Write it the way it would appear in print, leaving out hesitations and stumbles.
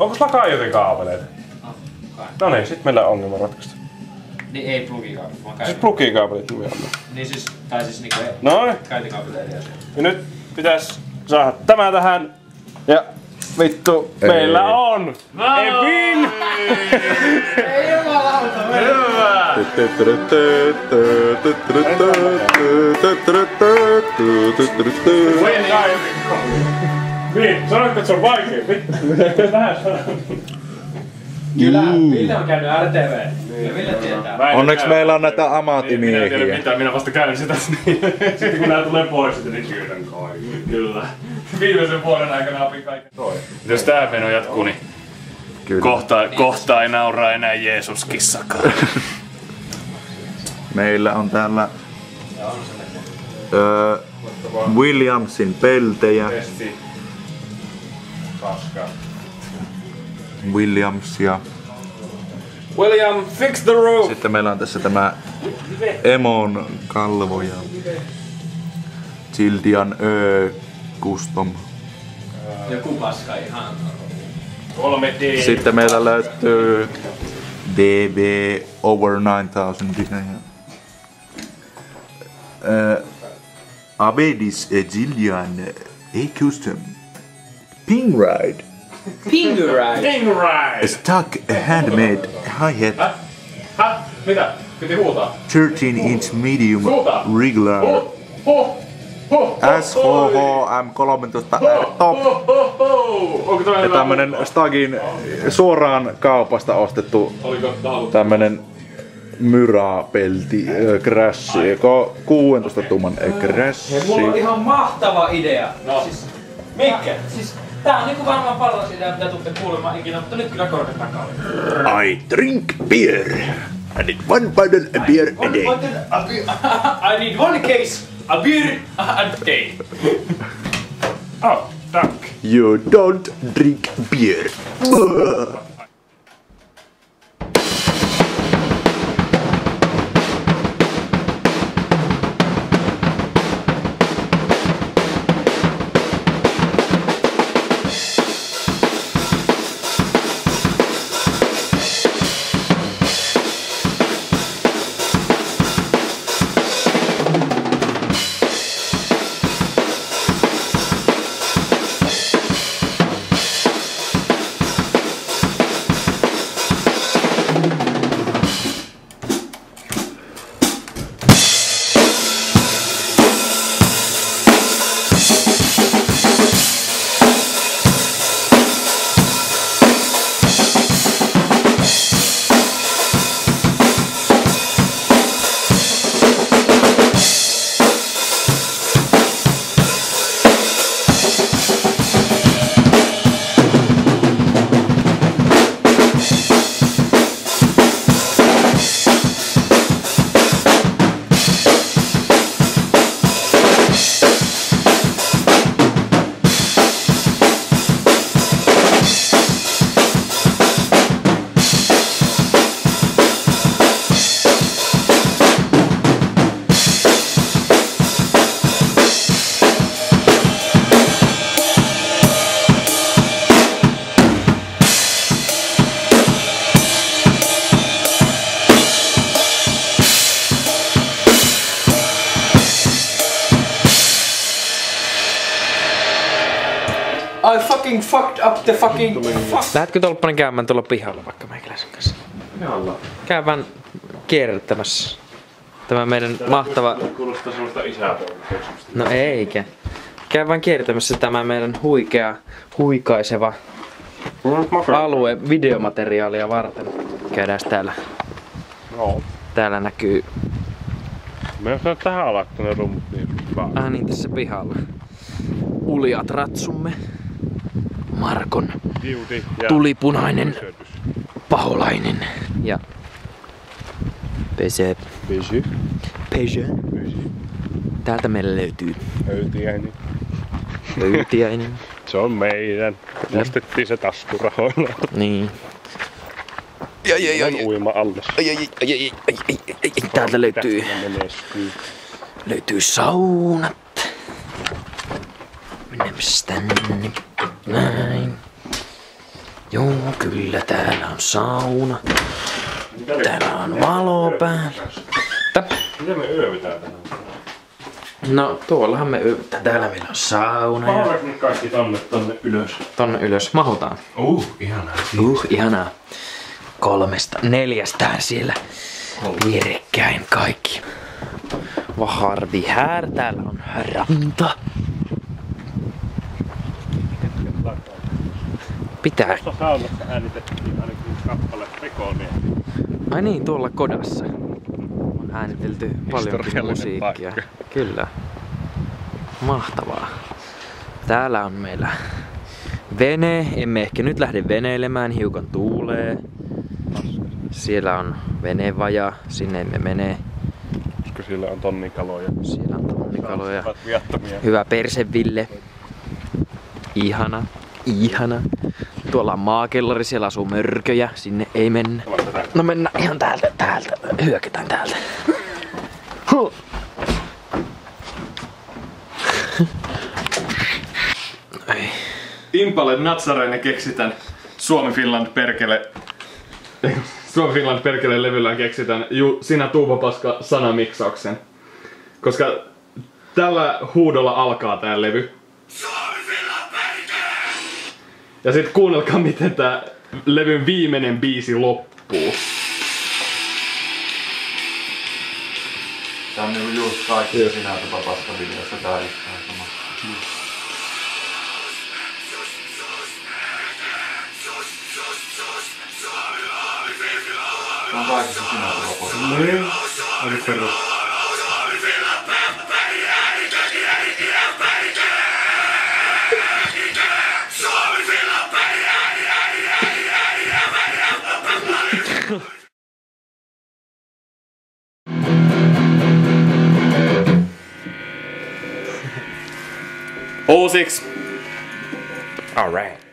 Onko sulla kaiutin kaapeleita? No niin, sit meillä on ongelma ratkaista. Niin ei plugikaapelit, vaan Siis plugikaapelit nimenomaan. Niin siis, tai siis niinku Noin. kaiutinkaapeleita ja se. Ja nyt pitäis saada tämä tähän. Ja vittu, meillä on! Evin! Ei jumalauta, Hyvä! Niin, sanoitko, että se on vaikea? Vittu, vähän Kyllä, Ville on käynyt RTV. Ja Ville tietää. Onneksi meillä on näitä ammattimiehiä. Minä en tiedä mitään, minä vasta käyn sitä. Sitten kun nää tulee pois, niin syötän kaiken. Kyllä. Viimeisen vuoden aikana opin kaiken. Jos tää meno jatkuu, niin kohta ei nauraa enää Jeesuskissakaan. Meillä on täällä Williamsin peltejä. Testi. Paska. Williamsia. William, fix the roof! Sitten meillä on tässä tämä Emon kalvo ja Childian Custom. Joku paska ihan. 3D. Sitten meillä löytyy DB Over 9000 Abedis Childian Custom Ping Ride. Pingeride. Stingray! Stock handmade hi-hat Häh? Mitä? Piti huutaa. 13-inch medium regular SHHM 13R top. Onko toi Ja hyvä? tämmönen Stagin suoraan kaupasta ostettu Oliko taulu? tämmönen myrapelti crassi, 16 tuuman crassi. Mulla on ihan mahtava idea. No. Siis, mikä? Siis, tää on niinku varmaan paras idea, mitä tuutte kuulemaan ikinä, mutta nyt kyllä korkeat takaa. I drink beer. I need one bottle of beer a day. I need one case a beer a day. Oh, tack. You don't drink beer. I fucking fucked up the fucking fuck. Lähdetkö tolppanen käymään tuolla pihalla vaikka meikäläisen kanssa? Pihalla. Käydään kierrättämässä. Tämä meidän mahtava... Kuulostaa semmoista isäpoikkeuksusta. No eikä. Käydään kiertämässä tämä meidän huikaiseva alue videomateriaalia varten. Käydään täällä. No. Täällä näkyy... Me on tähän alattu ne rummut niin vaan. niin tässä pihalla. Uljat ratsumme. Markon Tiuti ja tulipunainen syötys. paholainen. Ja... Pese. Pysy. Pese. Pysy. Täältä meillä löytyy Höytiäinen. löytiäinen. Se on meidän. Ostettiin se taskurahoilla. Niin. On uima alles. Täältä löytyy saunat. Mennäänpäs tänne. Näin. Joo, kyllä täällä on sauna. Täällä on valo päällä. Miten me yövitään tänään? No tuollahan me yövytään. Täällä meillä on sauna. Ja... Mahdaanko nyt kaikki tonne ylös? Tonne ylös mahutaan. Ihanaa. Ihanaa. 3-4 siellä vierekkäin kaikki. Vad har vi här? Täällä on ranta. Pitää. Tuossa saunassa äänitettiin ainakin kappale Rekonia. Ai niin, tuolla kodassa. On äänitelty paljon musiikkia. Paikka. Kyllä. Mahtavaa. Täällä on meillä vene. Emme ehkä nyt lähde veneilemään, hiukan tuulee. Siellä on venevaja, sinne emme mene. Koska siellä on tonnikaloja. Siellä on tonnikaloja. Viattomia. Hyvä perseville. Ihana. Ihana. Tuolla on maakellari, siellä asuu mörköjä, sinne ei mennä. No mennään ihan täältä. Hyökätään täältä. Ei. Impale Nazarene keksitään Suomi Finland perkele levyllä keksitään sinä tuupapaska sanamiksauksen. Koska tällä huudolla alkaa tää levy. Ja sit kuunnelkaa miten tää levyn viimeinen biisi loppuu. Tää on niinku just kaikki sinä tuupapaska videossa tää sama. Tää on kaikissa sinä tuupapaska. Niin, oli perus. Uusiksi! Alright.